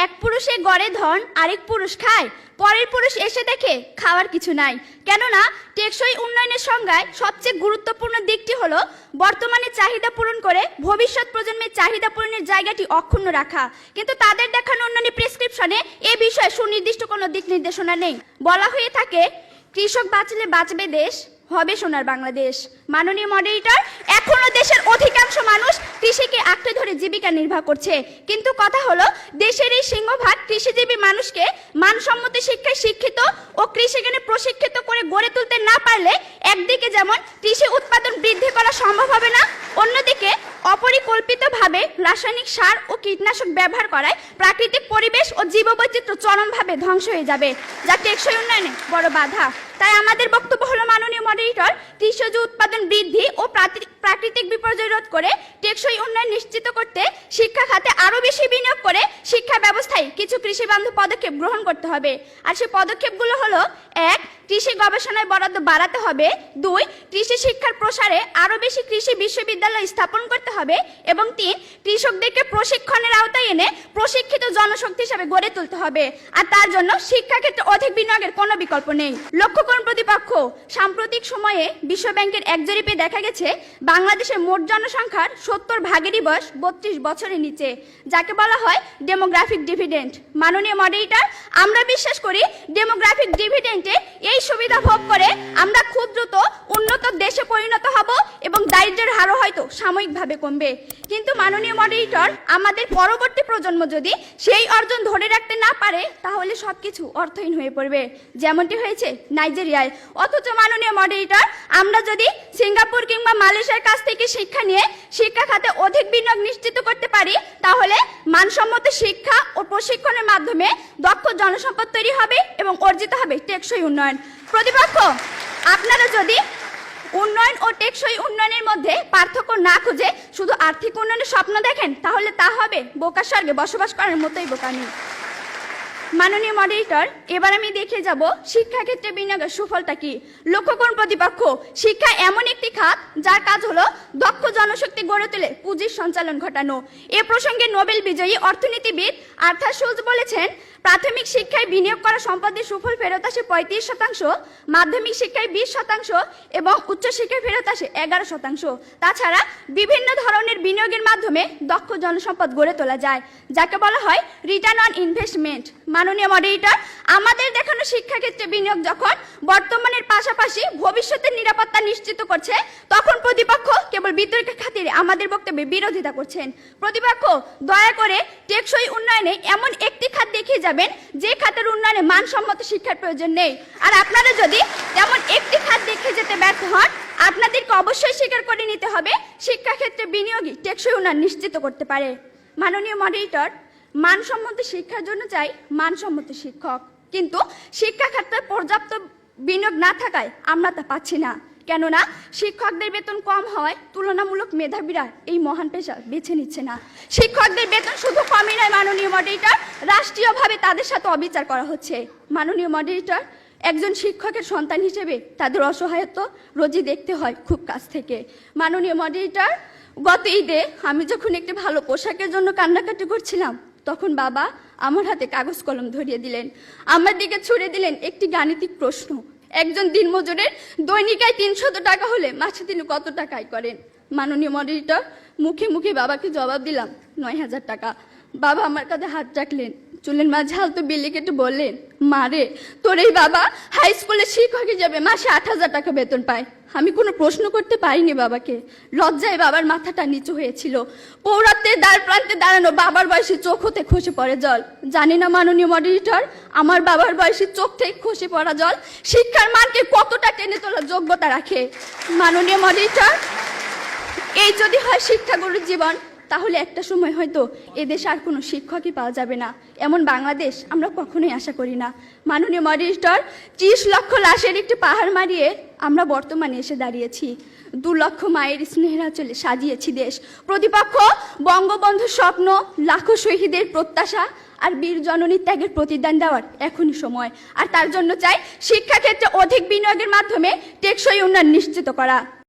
এক পুরুষে গড়ে ধন আরেক পুরুষ খায়, পরের পুরুষ এসে দেখে খাওয়ার কিছু নাই। কেননা টেকসই উন্নয়নের সংজ্ঞায় সবচেয়ে গুরুত্বপূর্ণ দিকটি হলো বর্তমানে চাহিদা পূরণ করে ভবিষ্যৎ প্রজন্মের চাহিদা পূরণের জায়গাটি অক্ষুণ্ণ রাখা। কিন্তু তাদের দেখানো উন্নয়নের প্রেসক্রিপশনে এ বিষয়ে সুনির্দিষ্ট কোনো দিক নির্দেশনা নেই। বলা হয়ে থাকে, কৃষক বাঁচলে বাঁচবে দেশ, হবে সোনার বাংলাদেশ। মাননীয় মডারেটর, এখনো দেশের অধিকাংশ মানুষ কৃষিকে আঁকড়ে ধরে জীবিকা নির্বাহ করছে। কিন্তু কথা হলো, দেশের এই সিংহভাগ কৃষিজীবী মানুষকে মানসম্মত শিক্ষায় শিক্ষিত ও কৃষিজ্ঞানে প্রশিক্ষিত করে গড়ে তুলতে না পারলে একদিকে যেমন কৃষি উৎপাদন বৃদ্ধি করা সম্ভব হবে না, অন্যদিকে অপরিকল্পিতভাবে রাসায়নিক সার ও কীটনাশক ব্যবহার করায় প্রাকৃতিক পরিবেশ ও জীববৈচিত্র্য চরমভাবে ধ্বংস হয়ে যাবে, যা টেকসই উন্নয়নে বড় বাধা। তাই আমাদের বক্তব্য হলো, মাননীয় মডারেটর, কৃষিজ উৎপাদন বৃদ্ধি ও প্রাকৃতিক বিপর্যয় রোধ করে টেকসই উন্নয়ন নিশ্চিত করতে শিক্ষা খাতে আরও বেশি বিনিয়োগ করে শিক্ষা ব্যবস্থায় কিছু কৃষি বান্ধব পদক্ষেপ গ্রহণ করতে হবে। আর সেই পদক্ষেপগুলো হলো: 1. কৃষি গবেষণায় বরাদ্দ বাড়াতে হবে। 2. কৃষি শিক্ষার প্রসারে আরও বেশি কৃষি বিশ্ববিদ্যালয় স্থাপন করতে হবে। এবং 3. কৃষকদেরকে প্রশিক্ষণের আওতায় এনে প্রশিক্ষিত জনশক্তি হিসেবে গড়ে তুলতে হবে। আর তার জন্য শিক্ষাক্ষেত্রে অধিক বিনিয়োগের কোনো বিকল্প নেই। লক্ষ্য করুন প্রতিপক্ষ, সাম্প্রতিক সময়ে বিশ্ব ব্যাংকের এক জরিপে দেখা গেছে বাংলাদেশের মোট জনসংখ্যার 70 ভাগেরই বয়স 32 বছরের নিচে, যাকে বলা হয় ডেমোগ্রাফিক ডিভিডেন্ড। মাননীয় মডারেটর, আমরা বিশ্বাস করি ডেমোগ্রাফিক ডিভিডেন্ডে এই সুবিধা ভোগ করে আমরা খুব দ্রুত উন্নত দেশে পরিণত হব এবং দারিদ্র্যের হারও হয়তো সাময়িকভাবে কমবে। কিন্তু মাননীয় মডারেটর, আমাদের পরবর্তী প্রজন্ম যদি সেই অর্জন ধরে রাখতে না পারে, তাহলে সবকিছু অর্থহীন হয়ে পড়বে, যেমনটি হয়েছে নাইজেরিয়ায়। অথচ মাননীয় মডারেটর, আমরা যদি সিঙ্গাপুর কিংবা মালয়েশিয়ার কাছ থেকে শিক্ষা নিয়ে শিক্ষা খাতে অধিক বিনিয়োগ নিশ্চিত করতে পারি, তাহলে মানসম্মত শিক্ষা ও প্রশিক্ষণের মাধ্যমে দক্ষ জনসম্পদ তৈরি হবে এবং অর্জিত হবে টেকসই উন্নয়ন। প্রতিপক্ষ, আপনারা যদি উন্নয়ন ও টেকসই উন্নয়নের মধ্যে পার্থক্য না খুঁজে শুধু আর্থিক উন্নয়নের স্বপ্ন দেখেন, তাহলে তা হবে বোকার স্বর্গে বসবাস করার মতোই বোকামি। মাননীয় মডারেটর, এবার আমি দেখে যাব শিক্ষাক্ষেত্রে বিনিয়োগের সুফলটা কি। লক্ষ্য করুন প্রতিপক্ষ, শিক্ষা এমন একটি খাত যার কাজ হলো দক্ষ জনশক্তি গড়ে তুলে পুঁজির সঞ্চালন ঘটানো। এ প্রসঙ্গে নোবেল বিজয়ী অর্থনীতিবিদ আর্থার শুলজ বলেছেন, প্রাথমিক শিক্ষায় বিনিয়োগ করা সম্পদের সুফল ফেরত আসে 35%, মাধ্যমিক শিক্ষায় 20% এবং উচ্চশিক্ষায় ফেরত আসে 11%। তাছাড়া বিভিন্ন ধরনের বিনিয়োগের মাধ্যমে দক্ষ জনসম্পদ গড়ে তোলা যায়, যাকে বলা হয় রিটার্ন অন ইনভেস্টমেন্ট। মাননীয় মডারেটর, আমাদের দেখানো শিক্ষাক্ষেত্রে বিনিয়োগ যখন বর্তমানের পাশাপাশি ভবিষ্যতের নিরাপত্তা নিশ্চিত করছে, তখন প্রতিপক্ষ কেবল বিতর্কের খাতিরে আমাদের বক্তব্যে বিরোধিতা করছেন। প্রতিপক্ষ, দয়া করে টেকসই উন্নয়নে এমন একটি খাত দেখিয়ে যাবেন যে খাতের উন্নয়নে মানসম্মত শিক্ষার প্রয়োজন নেই। আর আপনারা যদি তেমন একটি খাত দেখে যেতে ব্যর্থ হন, আপনাদেরকে অবশ্যই স্বীকার করে নিতে হবে শিক্ষাক্ষেত্রে বিনিয়োগই টেকসই উন্নয়ন নিশ্চিত করতে পারে। মাননীয় মডারেটর, মানসম্মত শিক্ষার জন্য চাই মানসম্মত শিক্ষক, কিন্তু শিক্ষা খাতে পর্যাপ্ত বিনিয়োগ না থাকায় আমরা তা পাচ্ছি না। কেননা শিক্ষকদের বেতন কম হয় তুলনামূলক মেধাবীরা এই মহান পেশা বেছে নিচ্ছে না। শিক্ষকদের বেতন শুধু কমই নয় মাননীয় মডারেটর, রাষ্ট্রীয়ভাবে তাদের সাথে অবিচার করা হচ্ছে। মাননীয় মডারেটর, একজন শিক্ষকের সন্তান হিসেবে তাদের অসহায়ত্ব রোজই দেখতে হয় খুব কাছ থেকে। মাননীয় মডারেটর, গত ঈদে আমি যখন একটি ভালো পোশাকের জন্য কান্নাকাটি করছিলাম, তখন বাবা আমার হাতে কাগজ কলম ধরিয়ে দিলেন, আমার দিকে ছুড়ে দিলেন একটি গাণিতিক প্রশ্ন। একজন দিনমজুরের দৈনিক আয় 300 টাকা হলে মাসে তিনি কত টাকা আয় করেন? মাননীয় মডারেটর, মুখে মুখে বাবাকে জবাব দিলাম 9000 টাকা। বাবা আমার কাঁধে হাত রাখলেন, চুলের মাঝে হালতো বিলি কেটে বললেন, মা রে, তোর এই বাবা হাই স্কুলের শিক্ষক হিসেবে মাসে 8000 টাকা বেতন পায়। আমি কোনো প্রশ্ন করতে পারিনি বাবাকে, লজ্জায় বাবার মাথাটা নিচু হয়েছিল। পৌরত্বের দ্বার প্রান্তে দাঁড়ানো বাবার বয়সী চোখ হতে খসে পড়ে জল। জানি না মাননীয় মডারেটর, আমার বাবার বয়সী চোখ থেকে খসে পড়া জল শিক্ষার মানকে কতটা টেনে তোলার যোগ্যতা রাখে। মাননীয় মডারেটর, এই যদি হয় শিক্ষাগুরুর জীবন, তাহলে একটা সময় হয়তো এদেশে আর কোনো শিক্ষকই পাওয়া যাবে না। এমন বাংলাদেশ আমরা কখনোই আশা করি না। মাননীয় মডারেটর, 30 লক্ষ লাশের একটি পাহাড় মারিয়ে আমরা বর্তমানে এসে দাঁড়িয়েছি। 2 লক্ষ মায়ের স্নেহের আঁচলে সাজিয়েছি দেশ। প্রতিপক্ষ, বঙ্গবন্ধুর স্বপ্ন, লাখো শহীদের প্রত্যাশা আর বীর জননীর ত্যাগের প্রতিদান দেওয়ার এখনই সময়। আর তার জন্য চাই শিক্ষাক্ষেত্রে অধিক বিনিয়োগের মাধ্যমে টেকসই উন্নয়ন নিশ্চিত করা।